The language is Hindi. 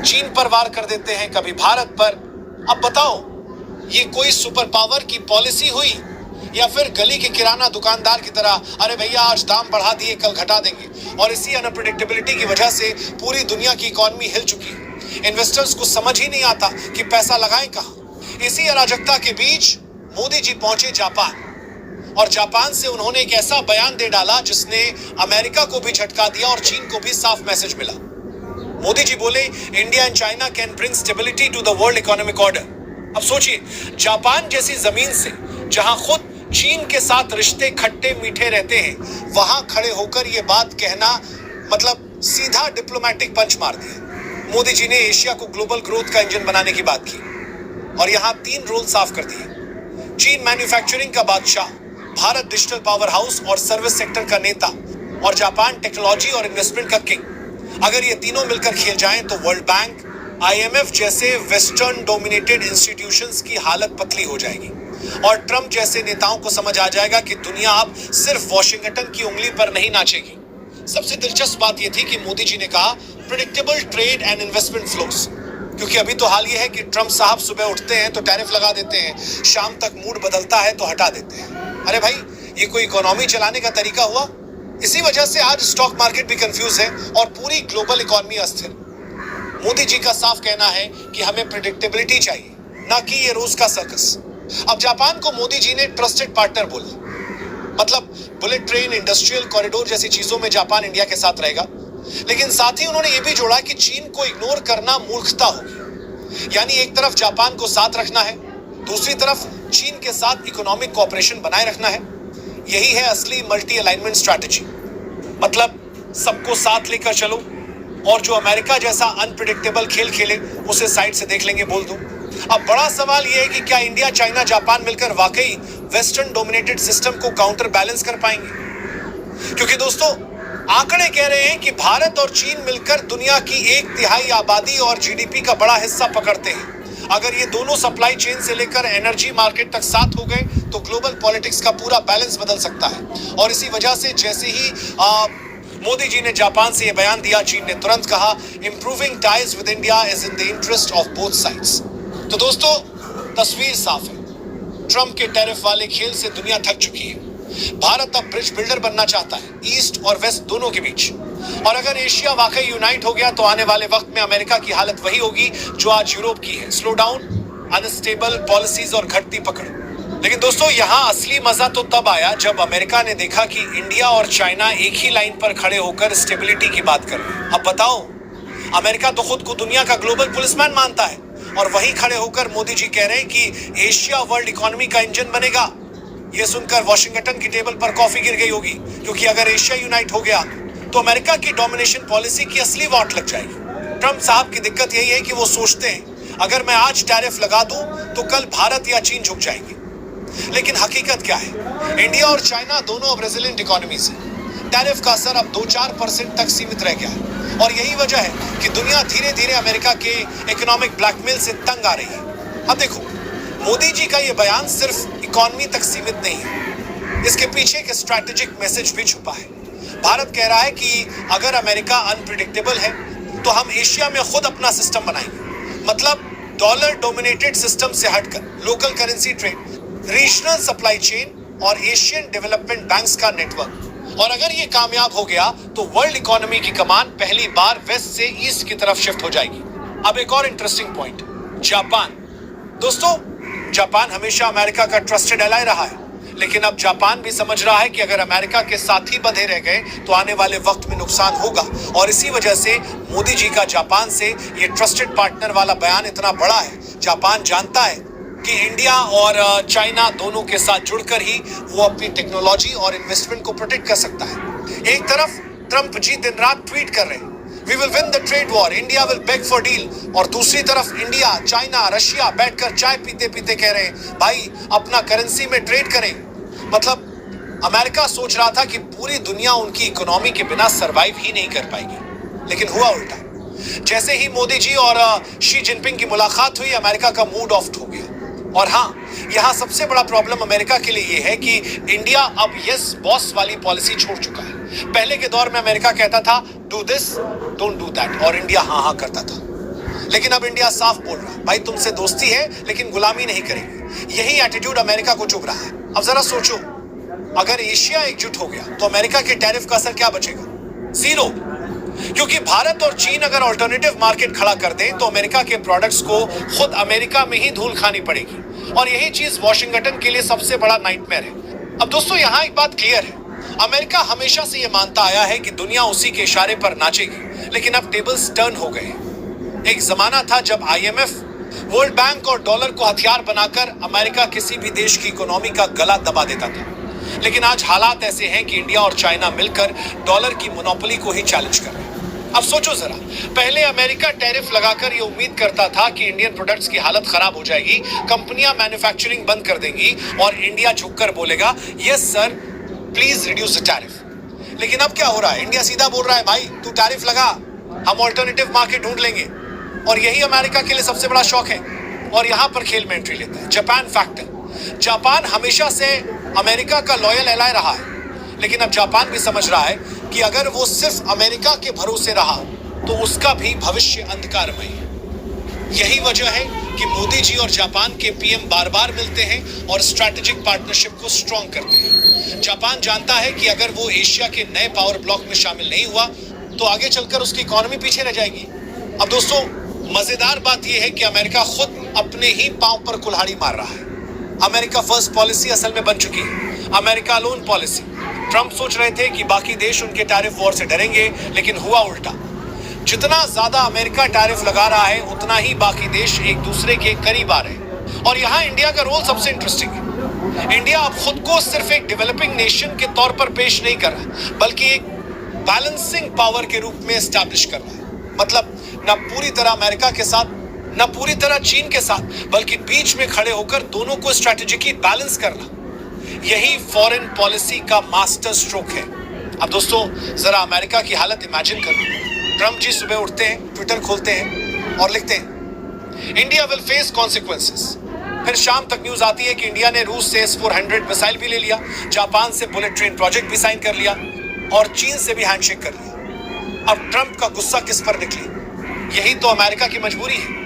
चीन पर वार कर देते हैं, कभी भारत पर। अब बताओ, ये कोई सुपर पावर की पॉलिसी हुई या फिर गली के किराना दुकानदार की तरह, अरे भैया आज दाम बढ़ा दिए कल घटा देंगे। और इसी अनप्रेडिक्टेबिलिटी की वजह से पूरी दुनिया की इकोनॉमी हिल चुकी है। इन्वेस्टर्स को समझ ही नहीं आता कि पैसा लगाएं कहां। इसी अराजकता के बीच मोदी जी पहुंचे जापान, और जापान से उन्होंने एक ऐसा बयान दे डाला जिसने अमेरिका को भी झटका दिया और चीन को भी साफ मैसेज मिला। मोदी जी बोले, India and China can bring stability to the world economic order. अब सोचिए, जापान जैसी जमीन से जहां खुद चीन के साथ रिश्ते खट्टे मीठे रहते हैं, वहां खड़े होकर यह बात कहना मतलब सीधा डिप्लोमेटिक पंच मार दिया। मोदी जी ने एशिया को ग्लोबल ग्रोथ का इंजन बनाने की बात की और यहां 3 रोल साफ कर दिए। चीन मैन्युफैक्चरिंग का बादशाह, भारत डिजिटल पावर हाउस और सर्विस सेक्टर का नेता, और जापान टेक्नोलॉजी और इन्वेस्टमेंट का किंग। अगर ये तीनों मिलकर खेल जाएं तो वर्ल्ड बैंक, आईएमएफ जैसे वेस्टर्न डोमिनेटेड इंस्टीट्यूशंस की हालत पतली हो जाएगी और ट्रम्प जैसे नेताओं को समझ आ जाएगा कि दुनिया अब सिर्फ वॉशिंगटन की उंगली पर नहीं नाचेगी। सबसे दिलचस्प बात यह थी कि मोदी जी ने कहा predictable trade and investment flows, क्योंकि अभी तो हाल ये है कि ट्रम्प साहब सुबह उठते हैं तो टैरिफ लगा देते हैं, शाम तक मूड बदलता है तो हटा देते हैं। अरे भाई, ये कोई इकोनॉमी चलाने का तरीका हुआ? इसी वजह से आज स्टॉक मार्केट भी कंफ्यूज है और पूरी ग्लोबल इकोनॉमी अस्थिर। मोदी जी का साफ कहना है कि हमें प्रेडिक्टेबिलिटी चाहिए, ना कि ये रोज का सर्कस। अब जापान को मोदी जी ने ट्रस्टेड पार्टनर बोला, मतलब बुलेट ट्रेन, इंडस्ट्रियल कॉरिडोर जैसी चीजों में जापान इंडिया के साथ रहेगा। लेकिन साथ ही उन्होंने ये भी जोड़ा कि चीन को इग्नोर करना मूर्खता होगी। यानी एक तरफ जापान को साथ रखना है, दूसरी तरफ चीन के साथ इकोनॉमिक कोऑपरेशन बनाए रखना है। यही है असली मल्टी अलाइनमेंट स्ट्रैटेजी, मतलब सबको साथ लेकर चलो और जो अमेरिका जैसा अनप्रेडिक्टेबल खेल खेले उसे साइड से देख लेंगे, बोल दो। अब बड़ा सवाल यह है कि क्या इंडिया, चाइना, जापान मिलकर वाकई वेस्टर्न डोमिनेटेड सिस्टम को काउंटर बैलेंस कर पाएंगे? क्योंकि दोस्तों, आंकड़े कह रहे हैं कि भारत और चीन मिलकर दुनिया की 1/3 आबादी और जीडीपी का बड़ा हिस्सा पकड़ते हैं। अगर ये दोनों सप्लाई चेन से लेकर एनर्जी मार्केट तक साथ हो गए तो ग्लोबल पॉलिटिक्स का पूरा बैलेंस बदल सकता है। और इसी वजह से जैसे ही मोदी जी ने जापान से यह बयान दिया, चीन ने तुरंत कहा improving ties with India is in the interest of both sides. तो दोस्तों, तस्वीर साफ है, ट्रम्प के टैरिफ वाले खेल से दुनिया थक चुकी है। भारत अब ब्रिज बिल्डर बनना चाहता है, ईस्ट और वेस्ट दोनों के बीच। और अगर एशिया वाकई यूनाइट हो गया तो आने वाले वक्त में अमेरिका की हालत वही होगी जो आज यूरोप की है, स्लो डाउन, अनस्टेबल पॉलिसीज और घटती पकड़। लेकिन दोस्तों, यहाँ असली मजा तो तब आया जब अमेरिका ने देखा कि इंडिया और चाइना एक ही लाइन पर खड़े होकर स्टेबिलिटी की बात कर रहे हैं। अब बताओ, अमेरिका तो खुद को दुनिया का ग्लोबल पुलिसमैन मानता है और वहीं खड़े होकर मोदी जी कह रहे हैं कि एशिया वर्ल्ड इकोनॉमी का इंजन बनेगा। यह सुनकर वॉशिंगटन की टेबल पर कॉफी गिर गई होगी, क्योंकि अगर एशिया यूनाइट हो गया तो अमेरिका की डोमिनेशन पॉलिसी की असली वाट लग जाएगी। ट्रम्प साहब की दिक्कत यही है कि वो सोचते हैं अगर मैं आज टैरिफ लगा दूं तो कल भारत या चीन झुक जाएंगे। लेकिन हकीकत क्या है? इंडिया और चाइना दोनों अब रेजिलिएंट इकोनॉमीज हैं। टैरिफ का असर अब 2-4% तक सीमित रह गया है और यही वजह है कि दुनिया धीरे धीरे अमेरिका के इकोनॉमिक ब्लैकमेल से तंग आ रही है। अब देखो, मोदी जी का यह बयान सिर्फ इकोनॉमी तक सीमित नहीं है, इसके पीछे एक स्ट्रैटेजिक मैसेज भी छुपा है। भारत कह रहा है कि अगर अमेरिका अनप्रेडिक्टेबल है तो हम एशिया में खुद अपना सिस्टम बनाएंगे, मतलब डॉलर डोमिनेटेड सिस्टम से हटकर local currency trade, regional supply chain और एशियन डेवलपमेंट बैंक्स का नेटवर्क। और अगर ये कामयाब हो गया तो वर्ल्ड इकोनॉमी की कमान पहली बार वेस्ट से ईस्ट की तरफ शिफ्ट हो जाएगी। अब एक और इंटरेस्टिंग पॉइंट, जापान। दोस्तों, जापान हमेशा अमेरिका का ट्रस्टेड एलाय रहा है, लेकिन अब जापान भी समझ रहा है कि अगर अमेरिका के साथ ही बंधे रह गए तो आने वाले वक्त में नुकसान होगा। और इसी वजह से मोदी जी का जापान से ये ट्रस्टेड पार्टनर वाला बयान इतना बड़ा है। जापान जानता है कि इंडिया और चाइना दोनों के साथ जुड़कर ही वो अपनी टेक्नोलॉजी और इन्वेस्टमेंट को प्रोटेक्ट कर सकता है। एक तरफ ट्रम्प जी दिन रात ट्वीट कर रहे हैं We will win the trade war, India will beg for deal, और दूसरी तरफ इंडिया, चाइना, रशिया बैठकर चाय पीते पीते कह रहे हैं भाई अपना करेंसी में ट्रेड करें। मतलब अमेरिका सोच रहा था कि पूरी दुनिया उनकी इकोनॉमी के बिना सरवाइव ही नहीं कर पाएगी, लेकिन हुआ उल्टा। जैसे ही मोदी जी और शी जिनपिंग की मुलाकात हुई, अमेरिका का मूड ऑफ हो गया। और हाँ, यहाँ सबसे बड़ा प्रॉब्लम अमेरिका के लिए ये है कि इंडिया अब यस बॉस वाली पॉलिसी छोड़ चुका है। पहले के दौर में अमेरिका कहता था do this don't do that, और इंडिया हाँ हाँ करता था। लेकिन अब इंडिया साफ बोल रहा है, भाई तुमसे दोस्ती है लेकिन गुलामी नहीं करेंगे। यही एटीट्यूड अमेरिका को चुभ रहा है। अब जरा सोचो, अगर एशिया एकजुट हो गया तो अमेरिका के टैरिफ का असर क्या बचेगा? जीरो। क्योंकि भारत और चीन अगर ऑल्टरनेटिव मार्केट खड़ा कर दें तो अमेरिका के प्रोडक्ट्स को खुद अमेरिका में ही धूल खानी पड़ेगी, और यही चीज वॉशिंगटन के लिए सबसे बड़ा नाइटमेयर है। अब दोस्तों यहां एक बात क्लियर है, अमेरिका हमेशा से यह मानता आया है कि दुनिया उसी के इशारे पर नाचेगी, लेकिन अब टेबल्स टर्न हो गए। एक जमाना था जब IMF, वर्ल्ड बैंक और डॉलर को हथियार बनाकर अमेरिका किसी भी देश की इकोनॉमी का गला दबा देता था, लेकिन आज हालात ऐसे हैं कि इंडिया और चाइना मिलकर डॉलर की मोनोपोली को ही चैलेंज कर रहे हैं। अब सोचो जरा, पहले अमेरिका टैरिफ लगाकर ये उम्मीद करता था कि इंडियन प्रोडक्ट्स की हालत खराब हो जाएगी, कंपनियां मैन्युफैक्चरिंग बंद कर देंगी और इंडिया झुककर बोलेगा yes sir please reduce the tariff. लेकिन अब क्या हो रहा है, इंडिया सीधा बोल रहा है भाई तू टैरिफ लगा, हम ऑल्टरनेटिव मार्केट ढूंढ लेंगे। और यही अमेरिका के लिए सबसे बड़ा शौक है, और यहां पर खेल में एंट्री लेता है जापान फैक्टर। जापान हमेशा से अमेरिका का लॉयल एलाय रहा है, लेकिन अब जापान भी समझ रहा है कि अगर वो सिर्फ अमेरिका के भरोसे रहा तो उसका भी भविष्य अंधकारमय है। यही वजह है कि मोदी जी और जापान के PM बार बार मिलते हैं और स्ट्रैटेजिक पार्टनरशिप को स्ट्रॉन्ग करते हैं। जापान जानता है कि अगर वो एशिया के नए पावर ब्लॉक में शामिल नहीं हुआ तो आगे चलकर उसकी इकोनॉमी पीछे रह जाएगी। अब दोस्तों मजेदार बात यह है कि अमेरिका खुद अपने ही पांव पर कुल्हाड़ी मार रहा है। अमेरिका फर्स्ट पॉलिसी असल में बन चुकी है, अमेरिका लोन पॉलिसी। ट्रंप सोच रहे थे कि बाकी देश उनके टैरिफ वॉर से डरेंगे, लेकिन हुआ उल्टा। जितना ज्यादा अमेरिका टैरिफ लगा रहा है उतना ही बाकी देश एक दूसरे के करीब आ रहे हैं। और यहाँ इंडिया का रोल सबसे इंटरेस्टिंग है। इंडिया अब खुद को सिर्फ एक डेवलपिंग नेशन के तौर पर पेश नहीं कर रहा, बल्कि एक बैलेंसिंग पावर के रूप में एस्टैब्लिश कर रहा है। मतलब न पूरी तरह अमेरिका के साथ, न पूरी तरह चीन के साथ, बल्कि बीच में खड़े होकर दोनों को स्ट्रैटेजिकली बैलेंस करना, यही फॉरेन पॉलिसी का मास्टर स्ट्रोक है। अब दोस्तों जरा अमेरिका की हालत इमेजिन करो। ट्रंप जी सुबह उठते हैं, ट्विटर खोलते हैं और लिखते हैं इंडिया विल फेस कॉन्सिक्वेंसेस। फिर शाम तक न्यूज आती है कि इंडिया ने रूस से S-400 मिसाइल भी ले लिया, जापान से बुलेट ट्रेन प्रोजेक्ट भी साइन कर लिया और चीन से भी हैंडशेक कर लिया। अब ट्रंप का गुस्सा किस पर निकली? यही तो अमेरिका की मजबूरी है।